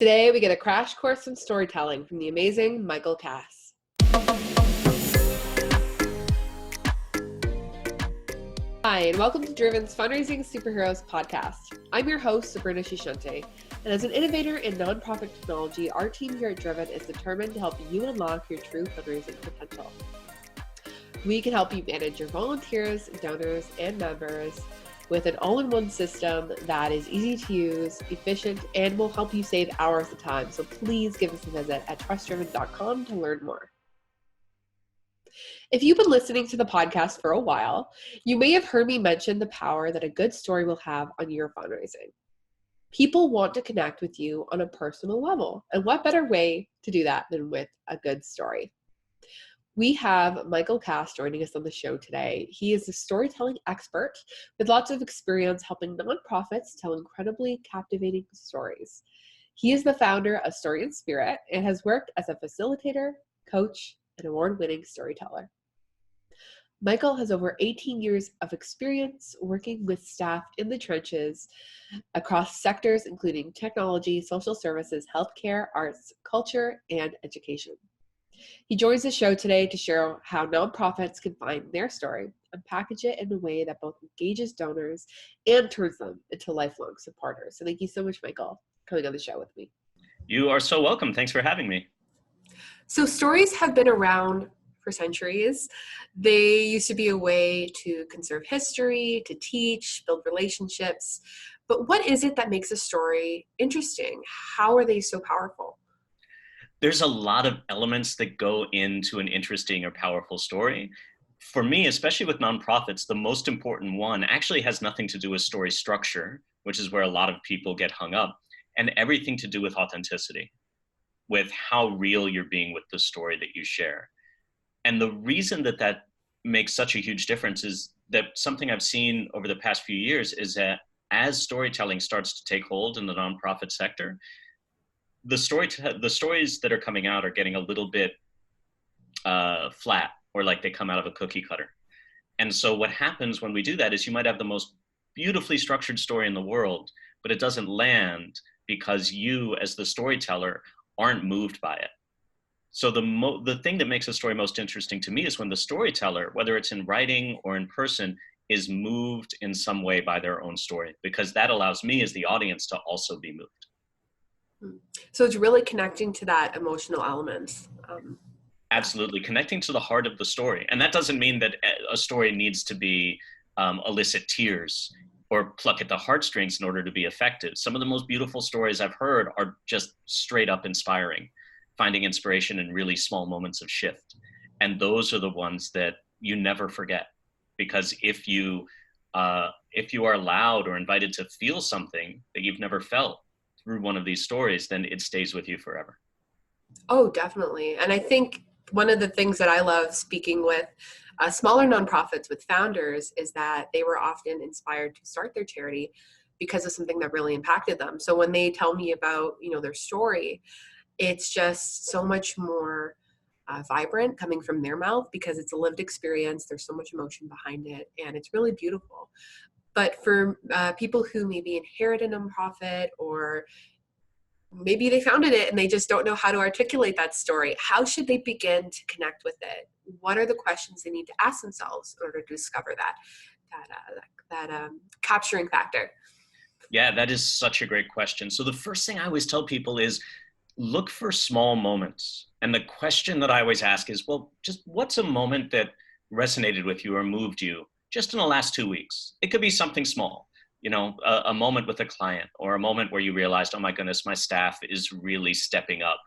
Today, we get a crash course in storytelling from the amazing Micheal Kass. Hi, and welcome to Driven's Fundraising Superheroes podcast. I'm your host, Sabrina Shishante, and as an innovator in nonprofit technology, our team here at Driven is determined to help you unlock your true fundraising potential. We can help you manage your volunteers, donors, and members with an all-in-one system that is easy to use, efficient, and will help you save hours of time. So please give us a visit at trustdriven.com to learn more. If you've been listening to the podcast for a while, you may have heard me mention the power that a good story will have on your fundraising. People want to connect with you on a personal level, and what better way to do that than with a good story? We have Micheal Kass joining us on the show today. He is a storytelling expert with lots of experience helping nonprofits tell incredibly captivating stories. He is the founder of Story and Spirit and has worked as a facilitator, coach, and award-winning storyteller. Micheal has over 18 years of experience working with staff in the trenches across sectors including technology, social services, healthcare, arts, culture, and education. He joins the show today to share how nonprofits can find their story and package it in a way that both engages donors and turns them into lifelong supporters. So thank you so much, Micheal, for coming on the show with me. You are so welcome. Thanks for having me. So stories have been around for centuries. They used to be a way to conserve history, to teach, build relationships. But what is it that makes a story interesting? How are they so powerful? There's a lot of elements that go into an interesting or powerful story. For me, especially with nonprofits, the most important one actually has nothing to do with story structure, which is where a lot of people get hung up, and everything to do with authenticity, with how real you're being with the story that you share. And the reason that that makes such a huge difference is that something I've seen over the past few years is that as storytelling starts to take hold in the nonprofit sector, the stories that are coming out are getting a little bit flat, or like they come out of a cookie cutter. And so what happens when we do that is you might have the most beautifully structured story in the world, but it doesn't land because you, as the storyteller, aren't moved by it. So the thing that makes a story most interesting to me is when the storyteller, whether it's in writing or in person, is moved in some way by their own story, because that allows me as the audience to also be moved. So it's really connecting to that emotional element. Absolutely, connecting to the heart of the story. And that doesn't mean that a story needs to be elicit tears or pluck at the heartstrings in order to be effective. Some of the most beautiful stories I've heard are just straight up inspiring, finding inspiration in really small moments of shift. And those are the ones that you never forget, because if you are allowed or invited to feel something that you've never felt through one of these stories, then it stays with you forever. Oh, definitely. And I think one of the things that I love speaking with smaller nonprofits, with founders, is that they were often inspired to start their charity because of something that really impacted them. So when they tell me about, their story, it's just so much more vibrant coming from their mouth because it's a lived experience. There's so much emotion behind it, and it's really beautiful. But for people who maybe inherit a nonprofit, or maybe they founded it and they just don't know how to articulate that story, how should they begin to connect with it? What are the questions they need to ask themselves in order to discover that capturing factor? Yeah, that is such a great question. So the first thing I always tell people is look for small moments. And the question that I always ask is, well, just what's a moment that resonated with you or moved you just in the last 2 weeks? It could be something small, a moment with a client, or a moment where you realized, oh my goodness, my staff is really stepping up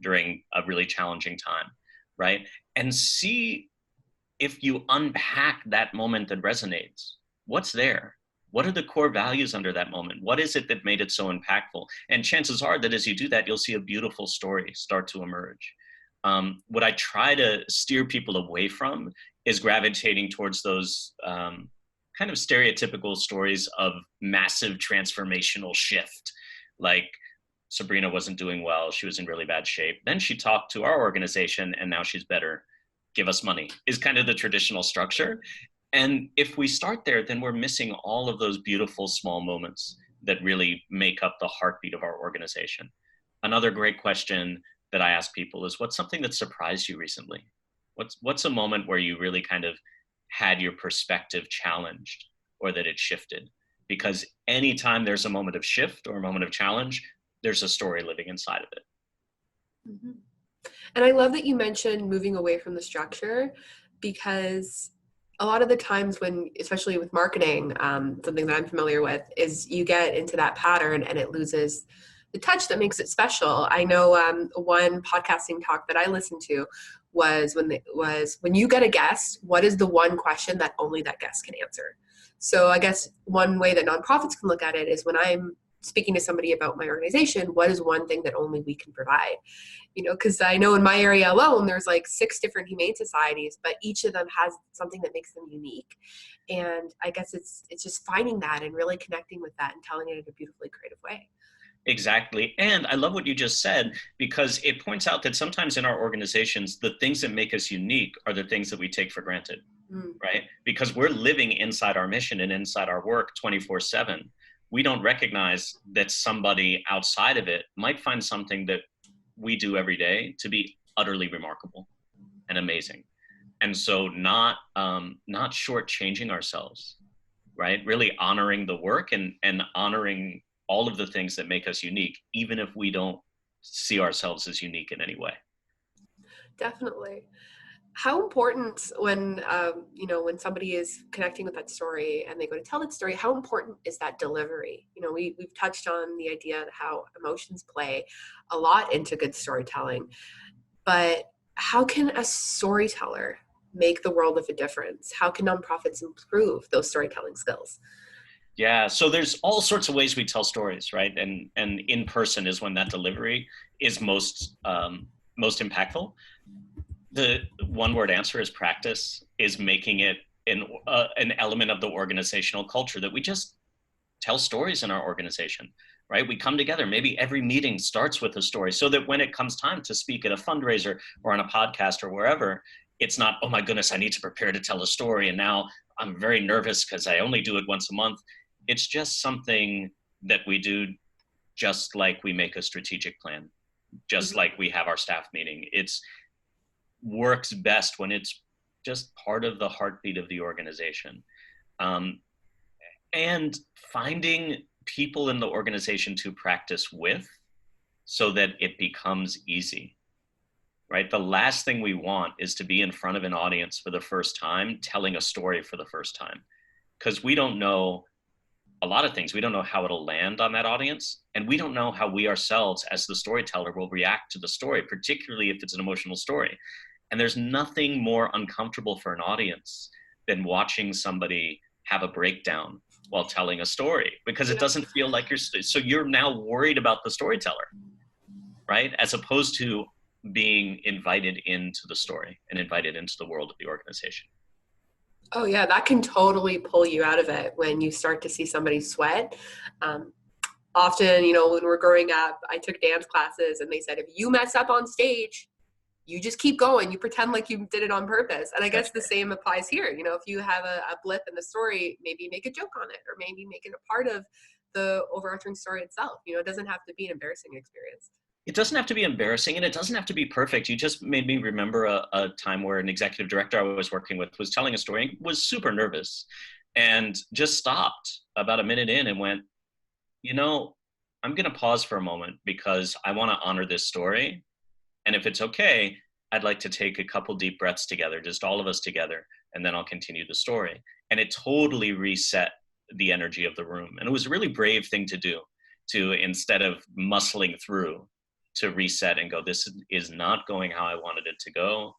during a really challenging time, right? And see if you unpack that moment that resonates, what's there? What are the core values under that moment? What is it that made it so impactful? And chances are that as you do that, you'll see a beautiful story start to emerge. What I try to steer people away from is gravitating towards those kind of stereotypical stories of massive transformational shift. Like Sabrina wasn't doing well, she was in really bad shape. Then she talked to our organization and now she's better. Give us money is kind of the traditional structure. And if we start there, then we're missing all of those beautiful small moments that really make up the heartbeat of our organization. another great question that I ask people is, what's something that surprised you recently? What's a moment where you really kind of had your perspective challenged, or that it shifted? Because anytime there's a moment of shift or a moment of challenge, there's a story living inside of it. Mm-hmm. And I love that you mentioned moving away from the structure, because a lot of the times when, especially with marketing, something that I'm familiar with is you get into that pattern and it loses the touch that makes it special. I know one podcasting talk that I listened to was when you get a guest, what is the one question that only that guest can answer? So I guess one way that nonprofits can look at it is when I'm speaking to somebody about my organization, what is one thing that only we can provide? Because I know in my area alone, there's like 6 different humane societies, but each of them has something that makes them unique. And I guess it's just finding that and really connecting with that and telling it in a beautifully creative way. Exactly. And I love what you just said, because it points out that sometimes in our organizations, the things that make us unique are the things that we take for granted, right? Because we're living inside our mission and inside our work 24/7. We don't recognize that somebody outside of it might find something that we do every day to be utterly remarkable and amazing. And so not shortchanging ourselves, right? Really honoring the work and honoring all of the things that make us unique, even if we don't see ourselves as unique in any way. Definitely. How important when somebody is connecting with that story and they go to tell that story, how important is that delivery? We've touched on the idea of how emotions play a lot into good storytelling, but how can a storyteller make the world of a difference? How can nonprofits improve those storytelling skills? Yeah, so there's all sorts of ways we tell stories, right? And in person is when that delivery is most impactful. The one word answer is practice, is making it an element of the organizational culture that we just tell stories in our organization, right? We come together. Maybe every meeting starts with a story, so that when it comes time to speak at a fundraiser or on a podcast or wherever, it's not, oh my goodness, I need to prepare to tell a story, and now I'm very nervous because I only do it once a month. It's just something that we do, just like we make a strategic plan, just like we have our staff meeting. It's works best when it's just part of the heartbeat of the organization. And finding people in the organization to practice with, so that it becomes easy, right? The last thing we want is to be in front of an audience for the first time, telling a story for the first time, because we don't know a lot of things. We don't know how it'll land on that audience, and we don't know how we ourselves as the storyteller will react to the story, particularly if it's an emotional story. And there's nothing more uncomfortable for an audience than watching somebody have a breakdown while telling a story, because it doesn't feel like so you're now worried about the storyteller, right? As opposed to being invited into the story and invited into the world of the organization. Oh yeah, that can totally pull you out of it when you start to see somebody sweat. Often, when we're growing up, I took dance classes and they said, if you mess up on stage, you just keep going. You pretend like you did it on purpose. And I guess the same applies here. If you have a blip in the story, maybe make a joke on it, or maybe make it a part of the overarching story itself. It doesn't have to be an embarrassing experience. It doesn't have to be embarrassing, and it doesn't have to be perfect. You just made me remember a time where an executive director I was working with was telling a story and was super nervous, and just stopped about a minute in and went, I'm going to pause for a moment because I want to honor this story. And if it's okay, I'd like to take a couple deep breaths together, just all of us together, and then I'll continue the story. And it totally reset the energy of the room. And it was a really brave thing to do, to, instead of muscling through, to reset and go, this is not going how I wanted it to go.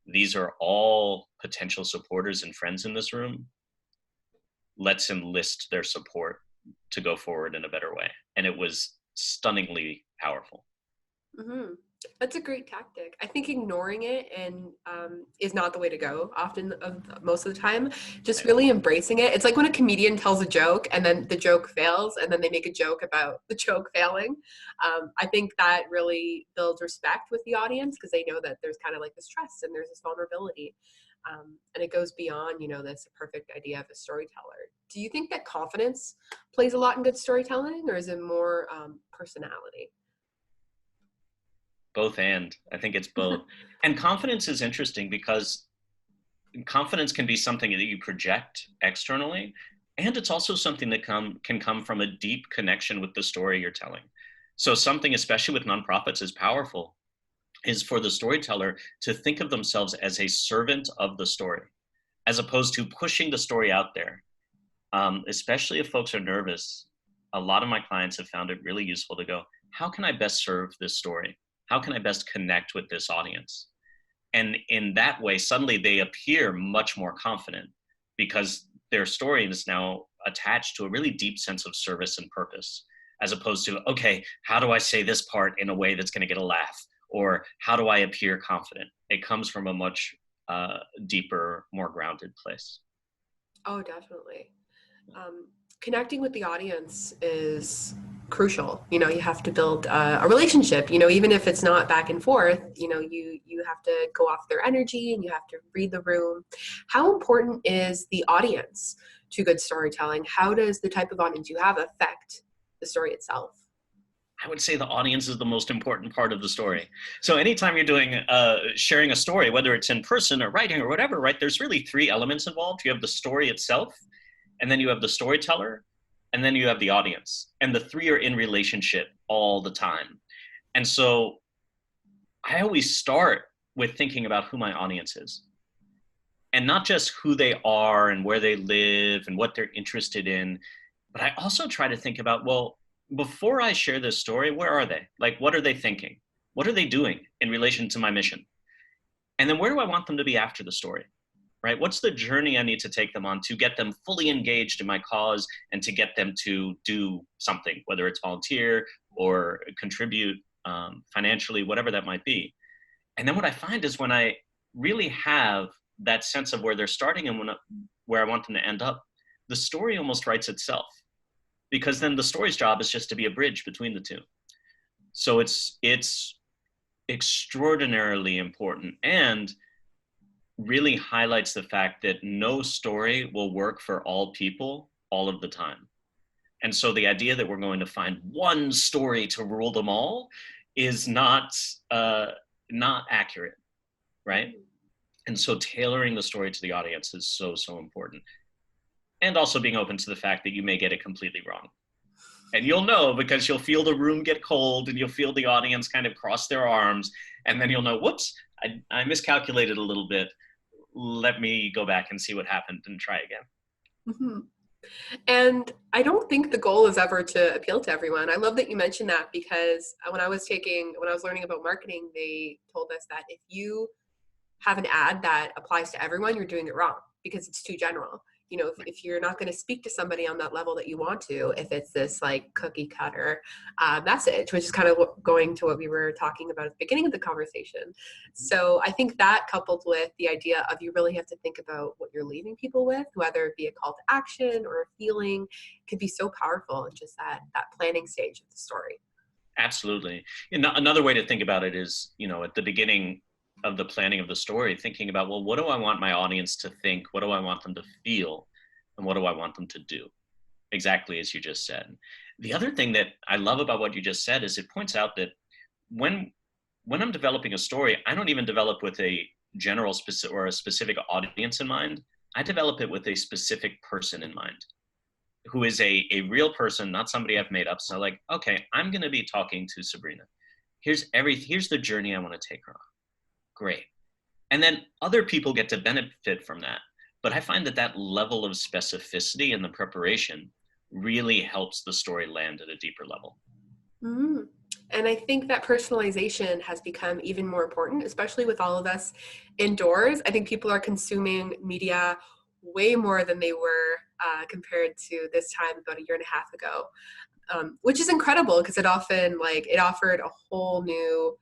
These are all potential supporters and friends in this room. Let's enlist their support to go forward in a better way. And it was stunningly powerful. Mm-hmm. That's a great tactic. I think ignoring it is not the way to go often, most of the time. Just really embracing it. It's like when a comedian tells a joke and then the joke fails and then they make a joke about the joke failing. I think that really builds respect with the audience because they know that there's kind of like this trust and there's this vulnerability. And it goes beyond, this perfect idea of a storyteller. Do you think that confidence plays a lot in good storytelling, or is it more personality? Both and. I think it's both. And confidence is interesting because confidence can be something that you project externally, and it's also something that can come from a deep connection with the story you're telling. So something, especially with nonprofits, is powerful is for the storyteller to think of themselves as a servant of the story, as opposed to pushing the story out there. Especially if folks are nervous, a lot of my clients have found it really useful to go, how can I best serve this story? How can I best connect with this audience? And in that way, suddenly they appear much more confident because their story is now attached to a really deep sense of service and purpose, as opposed to, okay, how do I say this part in a way that's going to get a laugh? Or how do I appear confident? It comes from a much deeper, more grounded place. Oh, definitely. Connecting with the audience is crucial. You have to build a relationship, even if it's not back and forth, you have to go off their energy and you have to read the room. How important is the audience to good storytelling? How does the type of audience you have affect the story itself? I would say the audience is the most important part of the story. So anytime you're doing sharing a story, whether it's in person or writing or whatever, right, there's really three elements involved. You have the story itself, and then you have the storyteller, and then you have the audience. And the three are in relationship all the time. And so I always start with thinking about who my audience is. And not just who they are and where they live and what they're interested in, but I also try to think about, well, before I share this story, where are they? Like, what are they thinking? What are they doing in relation to my mission? And then where do I want them to be after the story? Right? What's the journey I need to take them on to get them fully engaged in my cause and to get them to do something, whether it's volunteer or contribute financially, whatever that might be. And then what I find is when I really have that sense of where they're starting and where I want them to end up, the story almost writes itself, because then the story's job is just to be a bridge between the two. So it's extraordinarily important and really highlights the fact that no story will work for all people all of the time. And so the idea that we're going to find one story to rule them all is not accurate, right? And so tailoring the story to the audience is so, so important. And also being open to the fact that you may get it completely wrong. And you'll know because you'll feel the room get cold and you'll feel the audience kind of cross their arms. And then you'll know, whoops, I miscalculated a little bit. Let me go back and see what happened and try again. Mm-hmm. And I don't think the goal is ever to appeal to everyone. I love that you mentioned that, because when I was learning about marketing, they told us that if you have an ad that applies to everyone, you're doing it wrong because it's too general. If you're not going to speak to somebody on that level that you want to, if it's this like cookie cutter message, which is kind of going to what we were talking about at the beginning of the conversation. So I think that, coupled with the idea of you really have to think about what you're leaving people with, whether it be a call to action or a feeling, could be so powerful in just that planning stage of the story. Absolutely. And another way to think about it is, at the beginning of the planning of the story, thinking about, well, what do I want my audience to think? What do I want them to feel? And what do I want them to do? Exactly as you just said. The other thing that I love about what you just said is it points out that when I'm developing a story, I don't even develop with a general or a specific audience in mind. I develop it with a specific person in mind, who is a real person, not somebody I've made up. So like, okay, I'm going to be talking to Sabrina. Here's the journey I want to take her on. Great. And then other people get to benefit from that. But I find that level of specificity in the preparation really helps the story land at a deeper level. Mm-hmm. And I think that personalization has become even more important, especially with all of us indoors. I think people are consuming media way more than they were compared to this time about a year and a half ago, which is incredible because it offered a whole new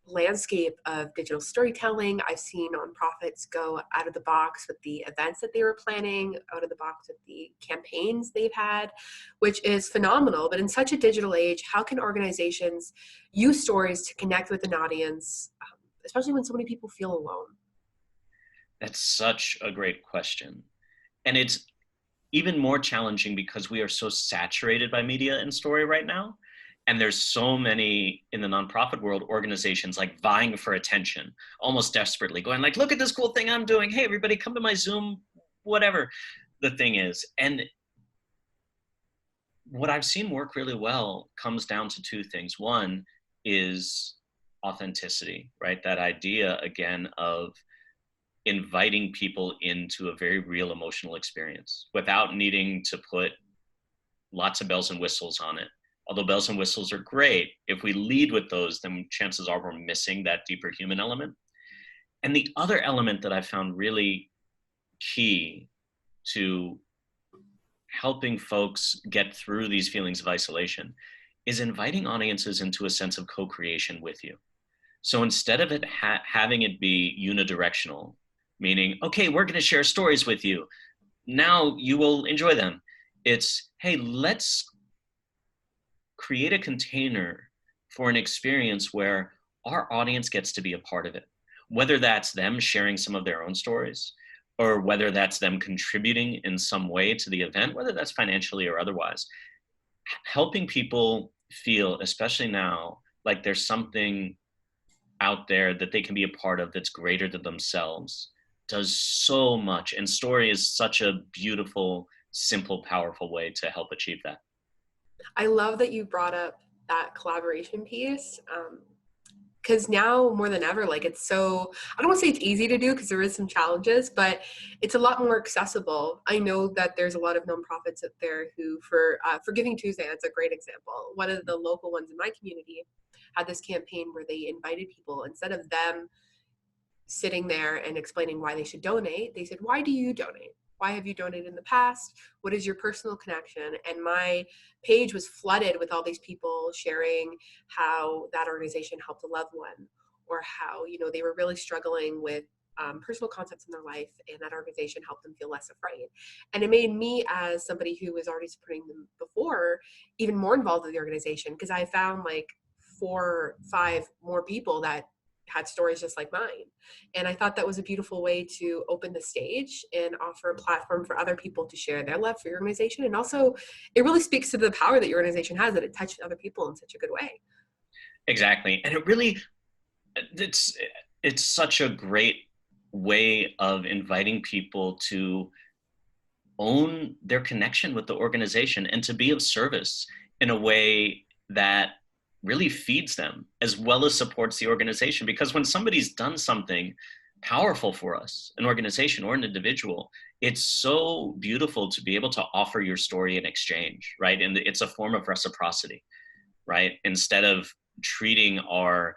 landscape of digital storytelling. I've seen nonprofits go out of the box with the events that they were planning, out of the box with the campaigns they've had, which is phenomenal. But in such a digital age, how can organizations use stories to connect with an audience, especially when so many people feel alone? That's such a great question. And it's even more challenging because we are so saturated by media and story right now. And there's so many in the nonprofit world, organizations like vying for attention, almost desperately going like, look at this cool thing I'm doing. Hey, everybody come to my Zoom, whatever the thing is. And what I've seen work really well comes down to two things. One is authenticity, right? That idea, again, of inviting people into a very real emotional experience without needing to put lots of bells and whistles on it. Although bells and whistles are great, if we lead with those, then chances are we're missing that deeper human element. And the other element that I found really key to helping folks get through these feelings of isolation is inviting audiences into a sense of co-creation with you. So instead of it having it be unidirectional, meaning, okay, we're going to share stories with you, now you will enjoy them. It's, hey, let's create a container for an experience where our audience gets to be a part of it, whether that's them sharing some of their own stories, or whether that's them contributing in some way to the event, whether that's financially or otherwise. Helping people feel, especially now, like there's something out there that they can be a part of that's greater than themselves does so much. And story is such a beautiful, simple, powerful way to help achieve that. I love that you brought up that collaboration piece. Because now more than ever, like it's so, I don't want to say it's easy to do because there is some challenges, but it's a lot more accessible. I know that there's a lot of nonprofits out there who, for Giving Tuesday, that's a great example. One of the local ones in my community had this campaign where they invited people, instead of them sitting there and explaining why they should donate, they said, why do you donate? Why have you donated in the past? What is your personal connection? And my page was flooded with all these people sharing how that organization helped a loved one, or how, you know, they were really struggling with personal concepts in their life, and that organization helped them feel less afraid. And it made me, as somebody who was already supporting them before, even more involved with the organization, because I found like 4, 5 more people that had stories just like mine. And I thought that was a beautiful way to open the stage and offer a platform for other people to share their love for your organization. And also, it really speaks to the power that your organization has, that it touched other people in such a good way. Exactly. And it really, it's such a great way of inviting people to own their connection with the organization and to be of service in a way that really feeds them as well as supports the organization. Because when somebody's done something powerful for us, an organization or an individual, it's so beautiful to be able to offer your story in exchange, right? And it's a form of reciprocity, right? Instead of treating our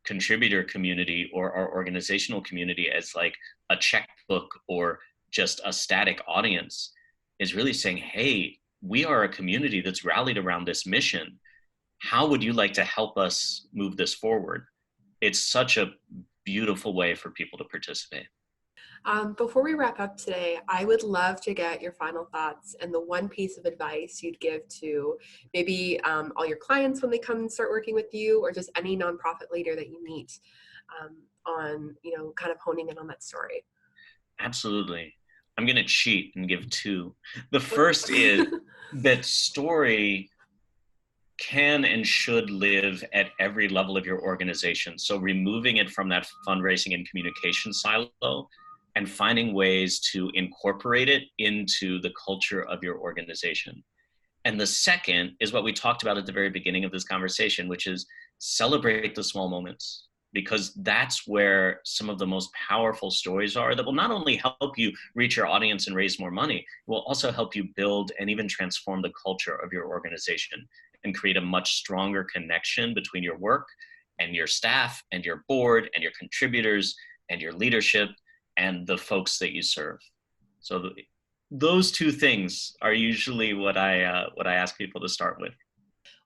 contributor community or our organizational community as like a checkbook or just a static audience, is really saying, hey, we are a community that's rallied around this mission. How would you like to help us move this forward? It's such a beautiful way for people to participate. Before we wrap up today, I would love to get your final thoughts and the one piece of advice you'd give to maybe all your clients when they come and start working with you, or just any nonprofit leader that you meet on, you know, kind of honing in on that story. Absolutely. I'm going to cheat and give two. The first is that story can and should live at every level of your organization. So removing it from that fundraising and communication silo and finding ways to incorporate it into the culture of your organization. And the second is what we talked about at the very beginning of this conversation, which is celebrate the small moments, because that's where some of the most powerful stories are that will not only help you reach your audience and raise more money, it will also help you build and even transform the culture of your organization and create a much stronger connection between your work and your staff and your board and your contributors and your leadership and the folks that you serve. So those two things are usually what I ask people to start with.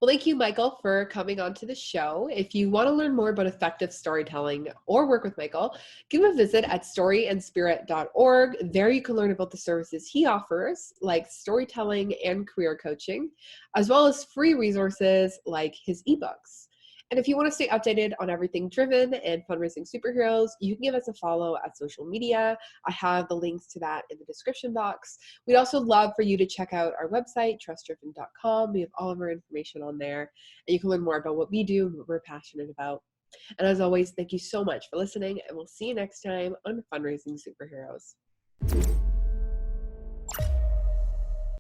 Well, thank you, Micheal, for coming on to the show. If you want to learn more about effective storytelling or work with Micheal, give him a visit at storyandspirit.org. There you can learn about the services he offers, like storytelling and career coaching, as well as free resources like his ebooks. And if you want to stay updated on everything driven and fundraising superheroes, you can give us a follow at social media. I have the links to that in the description box. We'd also love for you to check out our website, trustdriven.com. We have all of our information on there, and you can learn more about what we do and what we're passionate about. And as always, thank you so much for listening, and we'll see you next time on Fundraising Superheroes.